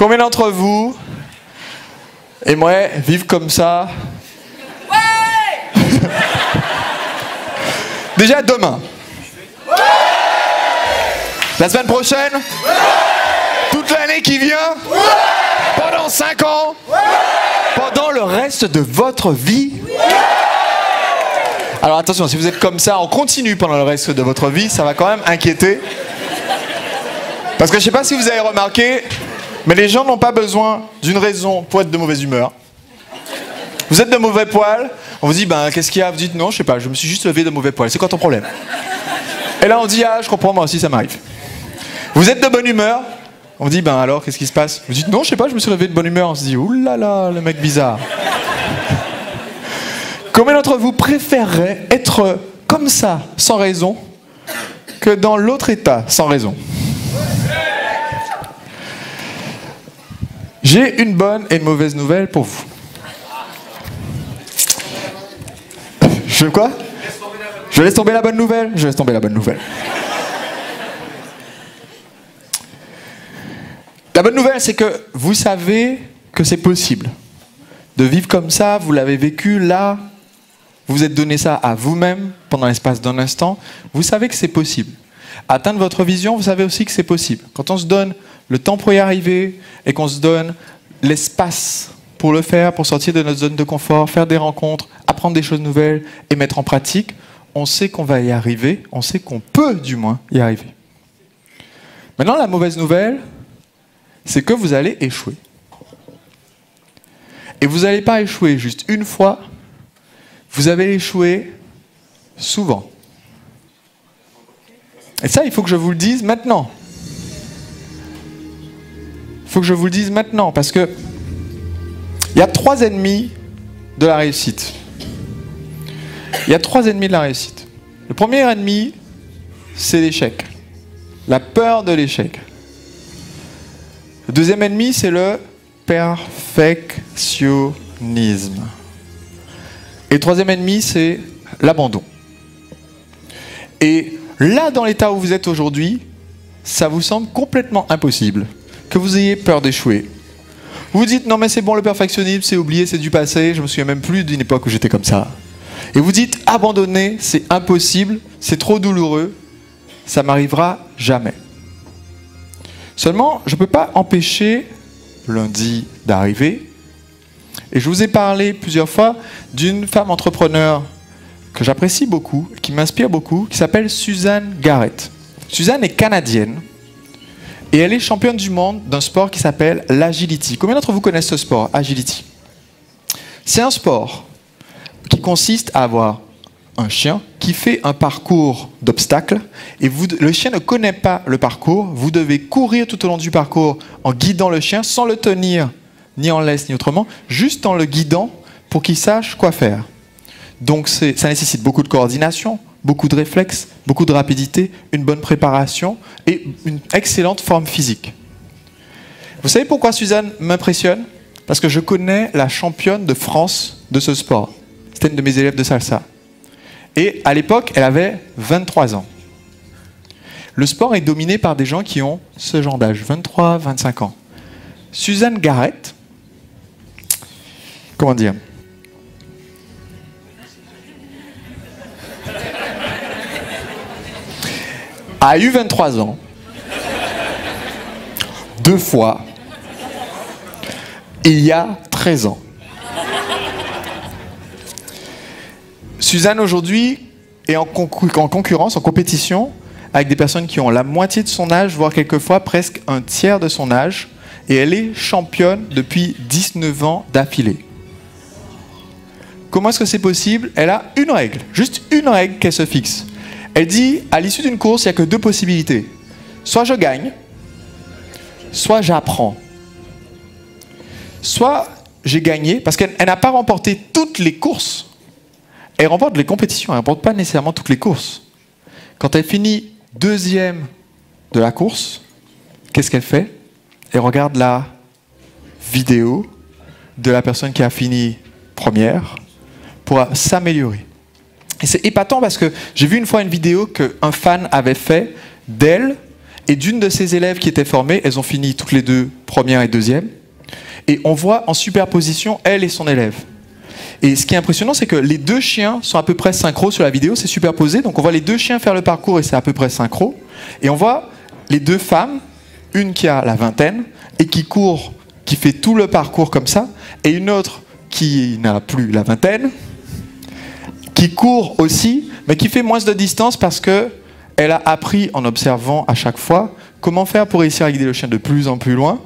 Combien d'entre vous aimeraient vivre comme ça? Ouais. Déjà demain. Ouais. La semaine prochaine? Ouais. Toute l'année qui vient? Ouais. Pendant 5 ans? Ouais. Pendant le reste de votre vie? Ouais. Alors attention, si vous êtes comme ça, on continue pendant le reste de votre vie, ça va quand même inquiéter. Parce que je ne sais pas si vous avez remarqué, mais les gens n'ont pas besoin d'une raison pour être de mauvaise humeur. Vous êtes de mauvais poil, on vous dit, ben qu'est-ce qu'il y a? Vous dites, non, je sais pas, je me suis juste levé de mauvais poil, c'est quoi ton problème? Et là on dit, ah je comprends, moi aussi ça m'arrive. Vous êtes de bonne humeur, on vous dit, ben alors, qu'est-ce qui se passe? Vous dites, non, je sais pas, je me suis levé de bonne humeur, on se dit, oulala, le mec bizarre. Combien d'entre vous préféreraient être comme ça, sans raison, que dans l'autre état, sans raison? J'ai une bonne et une mauvaise nouvelle pour vous. Je quoi? Je laisse tomber la bonne nouvelle? Je laisse tomber la bonne nouvelle. La bonne nouvelle, c'est que vous savez que c'est possible de vivre comme ça, vous l'avez vécu là, vous vous êtes donné ça à vous-même pendant l'espace d'un instant, vous savez que c'est possible. Atteindre votre vision, vous savez aussi que c'est possible. Quand on se donne le temps pour y arriver et qu'on se donne l'espace pour le faire, pour sortir de notre zone de confort, faire des rencontres, apprendre des choses nouvelles et mettre en pratique, on sait qu'on va y arriver, on sait qu'on peut du moins y arriver. Maintenant, la mauvaise nouvelle, c'est que vous allez échouer. Et vous n'allez pas échouer juste une fois, vous allez échouer souvent. Et ça, il faut que je vous le dise maintenant. Il faut que je vous le dise maintenant, parce que il y a 3 ennemis de la réussite. Il y a 3 ennemis de la réussite. Le premier ennemi, c'est l'échec. La peur de l'échec. Le deuxième ennemi, c'est le perfectionnisme. Et le troisième ennemi, c'est l'abandon. Et là, dans l'état où vous êtes aujourd'hui, ça vous semble complètement impossible que vous ayez peur d'échouer. Vous vous dites, non mais c'est bon, le perfectionnisme, c'est oublié, c'est du passé, je me souviens même plus d'une époque où j'étais comme ça. Et vous dites, abandonner, c'est impossible, c'est trop douloureux, ça m'arrivera jamais. Seulement, je ne peux pas empêcher lundi d'arriver. Et je vous ai parlé plusieurs fois d'une femme entrepreneur que j'apprécie beaucoup, qui m'inspire beaucoup, qui s'appelle Suzanne Garrett. Suzanne est canadienne et elle est championne du monde d'un sport qui s'appelle l'agility. Combien d'entre vous connaissent ce sport, agility? C'est un sport qui consiste à avoir un chien qui fait un parcours d'obstacles et le chien ne connaît pas le parcours, vous devez courir tout au long du parcours en guidant le chien sans le tenir ni en laisse ni autrement, juste en le guidant pour qu'il sache quoi faire. Donc ça nécessite beaucoup de coordination, beaucoup de réflexes, beaucoup de rapidité, une bonne préparation et une excellente forme physique. Vous savez pourquoi Suzanne m'impressionne? Parce que je connais la championne de France de ce sport. C'était une de mes élèves de salsa. Et à l'époque, elle avait 23 ans. Le sport est dominé par des gens qui ont ce genre d'âge, 23, 25 ans. Suzanne Garrett, comment dire, a eu 23 ans, 2 fois, il y a 13 ans. Suzanne aujourd'hui est en concurrence, en compétition, avec des personnes qui ont la moitié de son âge, voire quelquefois presque un tiers de son âge, et elle est championne depuis 19 ans d'affilée. Comment est-ce que c'est possible? Elle a une règle, juste une règle qu'elle se fixe. Elle dit, à l'issue d'une course, il n'y a que 2 possibilités. Soit je gagne, soit j'apprends. Soit j'ai gagné, parce qu'elle n'a pas remporté toutes les courses. Elle remporte les compétitions, elle ne remporte pas nécessairement toutes les courses. Quand elle finit 2e de la course, qu'est-ce qu'elle fait? Elle regarde la vidéo de la personne qui a fini 1re pour s'améliorer. Et c'est épatant parce que j'ai vu une fois une vidéo qu'un fan avait fait d'elle Et d'une de ces élèves qui étaient formées, elles ont fini toutes les deux, première et deuxième. Et on voit en superposition elle et son élève. Et ce qui est impressionnant, c'est que les deux chiens sont à peu près synchro sur la vidéo, c'est superposé. Donc on voit les deux chiens faire le parcours et c'est à peu près synchro. Et on voit les deux femmes, une qui a la vingtaine et qui court, qui fait tout le parcours comme ça, et une autre qui n'a plus la vingtaine, qui court aussi, mais qui fait moins de distance parce qu'elle a appris en observant à chaque fois comment faire pour réussir à guider le chien de plus en plus loin,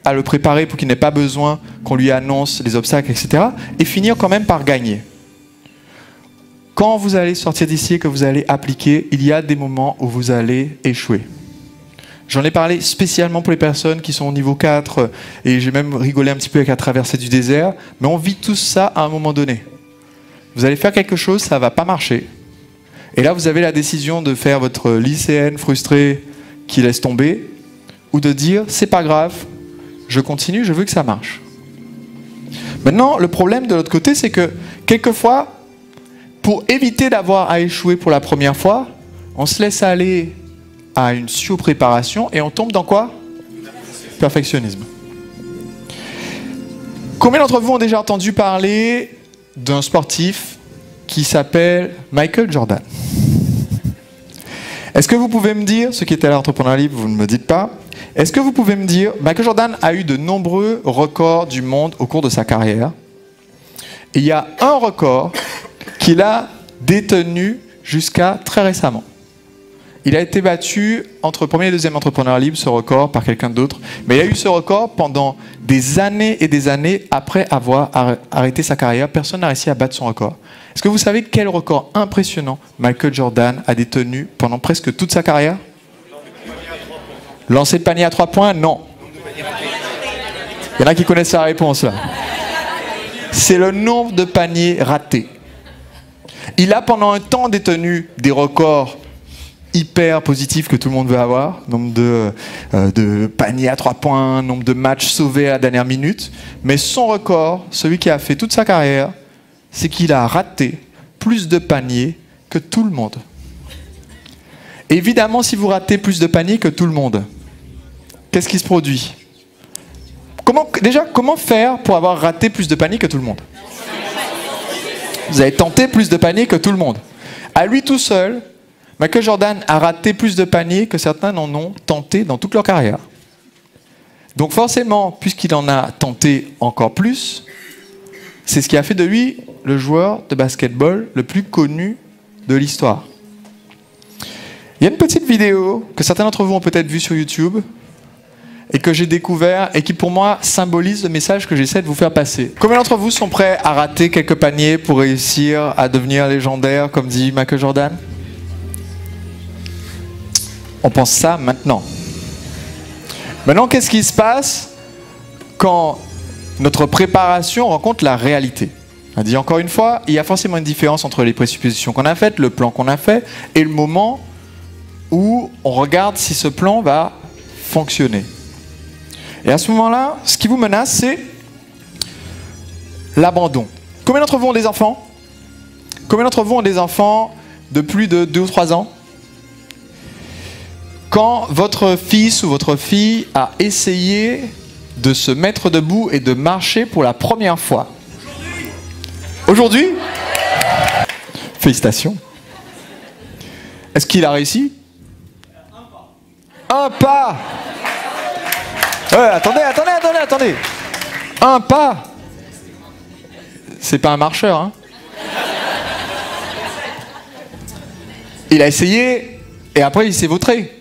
à le préparer pour qu'il n'ait pas besoin qu'on lui annonce les obstacles, etc. et finir quand même par gagner. Quand vous allez sortir d'ici et que vous allez appliquer, il y a des moments où vous allez échouer. J'en ai parlé spécialement pour les personnes qui sont au niveau 4 et j'ai même rigolé un petit peu avec la traversée du désert, mais on vit tout ça à un moment donné. Vous allez faire quelque chose, ça ne va pas marcher. Et là, vous avez la décision de faire votre lycéenne frustrée qui laisse tomber ou de dire « c'est pas grave, je continue, je veux que ça marche ». Maintenant, le problème de l'autre côté, c'est que quelquefois, pour éviter d'avoir à échouer pour la première fois, on se laisse aller à une surpréparation et on tombe dans quoi? Perfectionnisme. Combien d'entre vous ont déjà entendu parler d'un sportif qui s'appelle Michael Jordan? Est-ce que vous pouvez me dire, ceux qui étaient à l'Entrepreneur Libre, vous ne me dites pas, est-ce que vous pouvez me dire, Michael Jordan a eu de nombreux records du monde au cours de sa carrière. Et il y a un record qu'il a détenu jusqu'à très récemment. Il a été battu entre premier et deuxième Entrepreneur Libre, ce record, par quelqu'un d'autre. Mais il a eu ce record pendant des années et des années après avoir arrêté sa carrière. Personne n'a réussi à battre son record. Est-ce que vous savez quel record impressionnant Michael Jordan a détenu pendant presque toute sa carrière? Lancer de panier à 3 points? Non. Il y en a qui connaissent la réponse là. C'est le nombre de paniers ratés. Il a pendant un temps détenu des records hyper positifs que tout le monde veut avoir. Nombre de paniers à 3 points, nombre de matchs sauvés à la dernière minute. Mais son record, celui qui a fait toute sa carrière, c'est qu'il a raté plus de paniers que tout le monde. Évidemment, si vous ratez plus de paniers que tout le monde, qu'est-ce qui se produit? Comment faire pour avoir raté plus de paniers que tout le monde? Vous avez tenté plus de paniers que tout le monde. À lui tout seul, Michael Jordan a raté plus de paniers que certains n'en ont tenté dans toute leur carrière. Donc forcément, puisqu'il en a tenté encore plus, c'est ce qui a fait de lui le joueur de basketball le plus connu de l'histoire. Il y a une petite vidéo que certains d'entre vous ont peut-être vue sur YouTube et que j'ai découvert et qui pour moi symbolise le message que j'essaie de vous faire passer. Combien d'entre vous sont prêts à rater quelques paniers pour réussir à devenir légendaire, comme dit Michael Jordan? On pense ça maintenant. Maintenant, qu'est-ce qui se passe quand notre préparation rencontre la réalité? On a dit encore une fois, il y a forcément une différence entre les présuppositions qu'on a faites, le plan qu'on a fait, et le moment où on regarde si ce plan va fonctionner. Et à ce moment-là, ce qui vous menace, c'est l'abandon. Combien d'entre vous ont des enfants? Combien d'entre vous ont des enfants de plus de 2 ou 3 ans? Quand votre fils ou votre fille a essayé de se mettre debout et de marcher pour la première fois. Aujourd'hui? Félicitations. Est-ce qu'il a réussi? Un pas. Attendez. Un pas. C'est pas un marcheur, hein? Il a essayé et après il s'est vautré.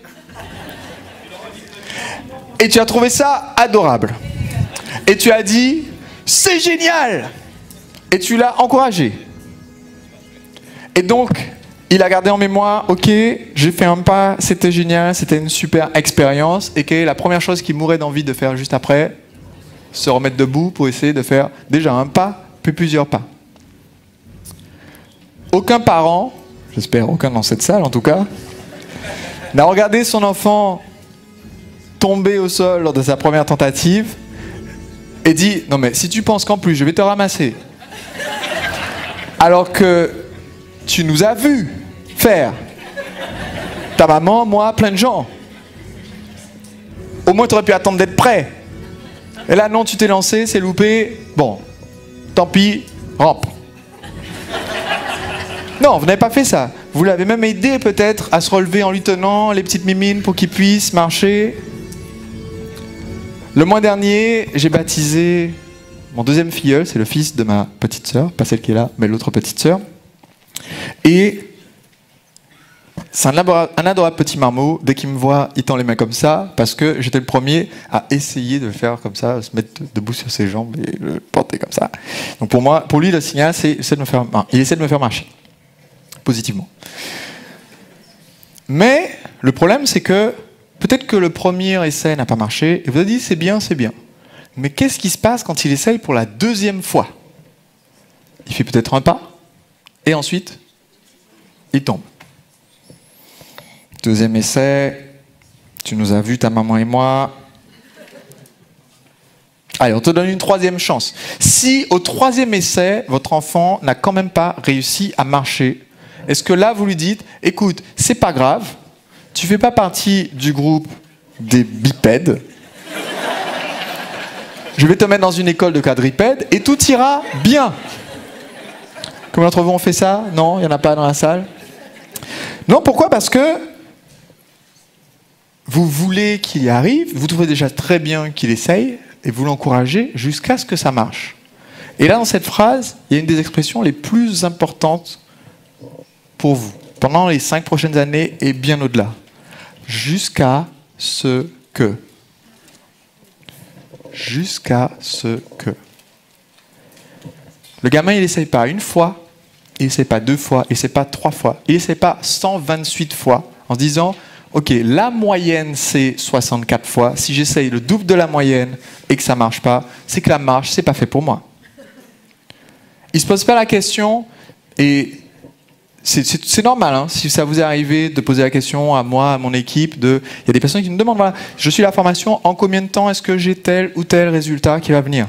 Et tu as trouvé ça adorable. Et tu as dit, c'est génial! Et tu l'as encouragé. Et donc, il a gardé en mémoire, ok, j'ai fait un pas, c'était génial, c'était une super expérience. Et quelle est la première chose qu'il mourait d'envie de faire juste après? Se remettre debout pour essayer de faire déjà un pas, puis plusieurs pas. Aucun parent, j'espère aucun dans cette salle en tout cas, n'a regardé son enfant tomber au sol lors de sa première tentative et dit « Non mais si tu penses qu'en plus je vais te ramasser, alors que tu nous as vus faire, ta maman, moi, plein de gens, Au moins, tu aurais pu attendre d'être prêt. Et là, non, tu t'es lancé, c'est loupé. Bon, tant pis, rampe. Non, vous n'avez pas fait ça. Vous l'avez même aidé peut-être à se relever en lui tenant les petites mimines pour qu'il puisse marcher. Le mois dernier, j'ai baptisé mon deuxième filleul, c'est le fils de ma petite sœur, pas celle qui est là, mais l'autre petite sœur. Et c'est un adorable petit marmot. Dès qu'il me voit, il tend les mains comme ça, parce que j'étais le premier à essayer de faire comme ça, se mettre debout sur ses jambes et le porter comme ça. Donc pour lui, le signal, c'est il essaie de me faire marcher, positivement. Mais le problème, c'est que peut-être que le premier essai n'a pas marché, et vous avez dit c'est bien, c'est bien. Mais qu'est-ce qui se passe quand il essaye pour la deuxième fois? Il fait peut-être un pas, et ensuite, il tombe. Deuxième essai, tu nous as vus, ta maman et moi. Allez, on te donne une troisième chance. Si au troisième essai, votre enfant n'a quand même pas réussi à marcher, est-ce que là, vous lui dites, écoute, c'est pas grave, tu fais pas partie du groupe des bipèdes, je vais te mettre dans une école de quadrupèdes et tout ira bien. Combien d'entre vous ont fait ça? Non, il n'y en a pas dans la salle. Non, pourquoi? Parce que vous voulez qu'il y arrive, vous trouvez déjà très bien qu'il essaye, et vous l'encouragez jusqu'à ce que ça marche. Et là, dans cette phrase, il y a une des expressions les plus importantes pour vous, pendant les 5 prochaines années et bien au-delà. Jusqu'à ce que. Jusqu'à ce que. Le gamin, il n'essaye pas une fois, il n'essaye pas 2 fois, il n'essaye pas 3 fois, il n'essaye pas 128 fois, en se disant, ok, la moyenne c'est 64 fois, si j'essaye le double de la moyenne et que ça ne marche pas, c'est que la marche, c'est pas fait pour moi. Il ne se pose pas la question, et c'est normal, hein, si ça vous est arrivé de poser la question à moi, à mon équipe, il y a des personnes qui me demandent, voilà, je suis la formation, en combien de temps est-ce que j'ai tel ou tel résultat qui va venir?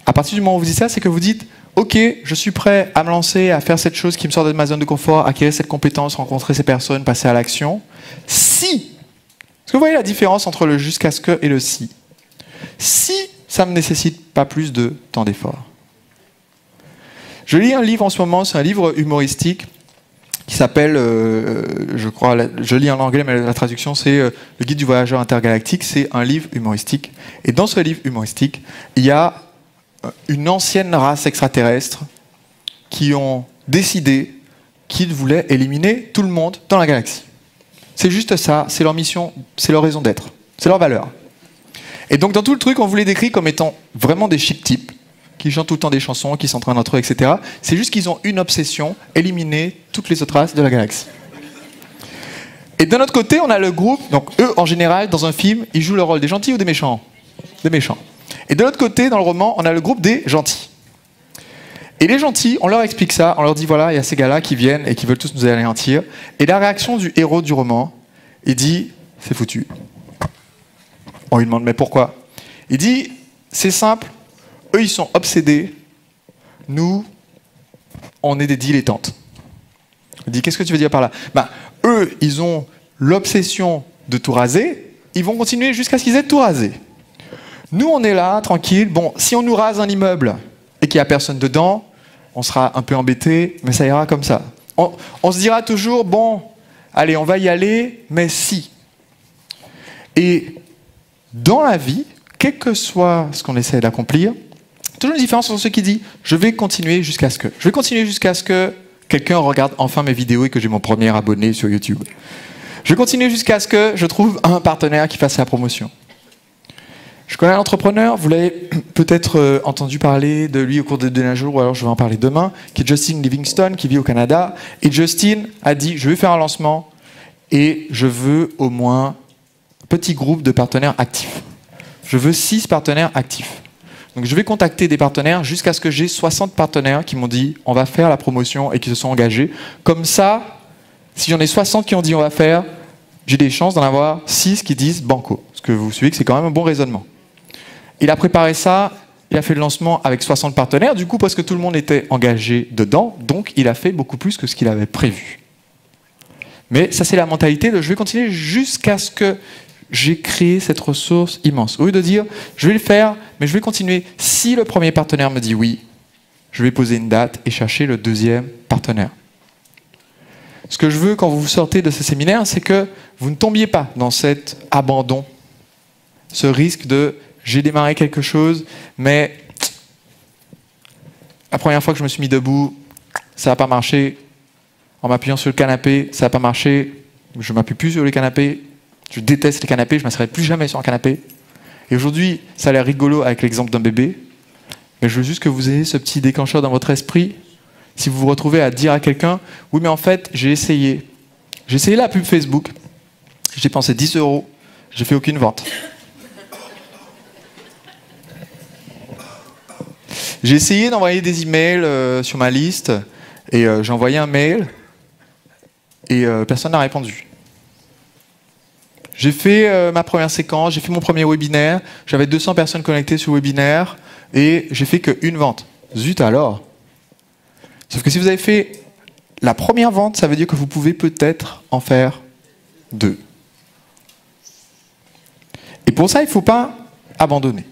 À partir du moment où vous dites ça, c'est que vous dites, ok, je suis prêt à me lancer, à faire cette chose qui me sort de ma zone de confort, acquérir cette compétence, rencontrer ces personnes, passer à l'action. Si, est-ce que vous voyez la différence entre le jusqu'à ce que et le si? Si ça ne me nécessite pas plus de temps d'effort. Je lis un livre en ce moment, c'est un livre humoristique qui s'appelle, je crois, je lis en anglais, mais la traduction c'est Le Guide du voyageur intergalactique, c'est un livre humoristique. Et dans ce livre humoristique, il y a une ancienne race extraterrestre qui ont décidé qu'ils voulaient éliminer tout le monde dans la galaxie. C'est juste ça, c'est leur mission, c'est leur raison d'être, c'est leur valeur. Et donc dans tout le truc, on vous les décrit comme étant vraiment des chic types, qui chantent tout le temps des chansons, qui s'entraînent entre eux, etc. C'est juste qu'ils ont une obsession, éliminer toutes les autres races de la galaxie. Et d'un autre côté, on a le groupe, donc eux, en général, dans un film, ils jouent le rôle des gentils ou des méchants? Des méchants. Et de l'autre côté, dans le roman, on a le groupe des gentils. Et les gentils, on leur explique ça, on leur dit, voilà, il y a ces gars-là qui viennent et qui veulent tous nous anéantir. Et la réaction du héros du roman, il dit, c'est foutu. On lui demande, mais pourquoi? Il dit, c'est simple, eux, ils sont obsédés. Nous, on est des dilettantes. Il dit, qu'est-ce que tu veux dire par là? Ben, eux, ils ont l'obsession de tout raser. Ils vont continuer jusqu'à ce qu'ils aient tout rasé. Nous, on est là, tranquille. Bon, si on nous rase un immeuble et qu'il n'y a personne dedans, on sera un peu embêté, mais ça ira comme ça. On se dira toujours, bon, allez, on va y aller, mais si. Et dans la vie, quel que soit ce qu'on essaie d'accomplir, toujours une différence entre ceux qui disent je vais continuer jusqu'à ce que. Je vais continuer jusqu'à ce que quelqu'un regarde enfin mes vidéos et que j'ai mon premier abonné sur YouTube. Je vais continuer jusqu'à ce que je trouve un partenaire qui fasse la promotion. Je connais un entrepreneur, vous l'avez peut-être entendu parler de lui au cours des derniers jours, ou alors je vais en parler demain, qui est Justin Livingstone, qui vit au Canada. Et Justin a dit je vais faire un lancement et je veux au moins un petit groupe de partenaires actifs. Je veux 6 partenaires actifs. Donc je vais contacter des partenaires jusqu'à ce que j'ai 60 partenaires qui m'ont dit on va faire la promotion et qui se sont engagés. Comme ça, si j'en ai 60 qui ont dit on va faire, j'ai des chances d'en avoir 6 qui disent banco. Parce que vous suivez que c'est quand même un bon raisonnement. Il a préparé ça, il a fait le lancement avec 60 partenaires, du coup parce que tout le monde était engagé dedans, donc il a fait beaucoup plus que ce qu'il avait prévu. Mais ça c'est la mentalité de je vais continuer jusqu'à ce que j'ai créé cette ressource immense. Au lieu de dire, je vais le faire, mais je vais continuer. Si le premier partenaire me dit oui, je vais poser une date et chercher le deuxième partenaire. Ce que je veux quand vous sortez de ce séminaire, c'est que vous ne tombiez pas dans cet abandon, ce risque de j'ai démarré quelque chose, mais la première fois que je me suis mis debout, ça n'a pas marché. En m'appuyant sur le canapé, ça n'a pas marché. Je ne m'appuie plus sur le canapé. Je déteste les canapés, je ne m'asserai plus jamais sur un canapé. Et aujourd'hui, ça a l'air rigolo avec l'exemple d'un bébé, mais je veux juste que vous ayez ce petit déclencheur dans votre esprit. Si vous vous retrouvez à dire à quelqu'un, oui mais en fait, j'ai essayé la pub Facebook, j'ai dépensé 10 €, j'ai fait aucune vente. J'ai essayé d'envoyer des emails sur ma liste, et j'ai envoyé un mail, et personne n'a répondu. J'ai fait ma première séquence, j'ai fait mon premier webinaire, j'avais 200 personnes connectées sur le webinaire, et j'ai fait qu'une vente. Zut alors! Sauf que si vous avez fait la première vente, ça veut dire que vous pouvez peut-être en faire 2. Et pour ça, il ne faut pas abandonner.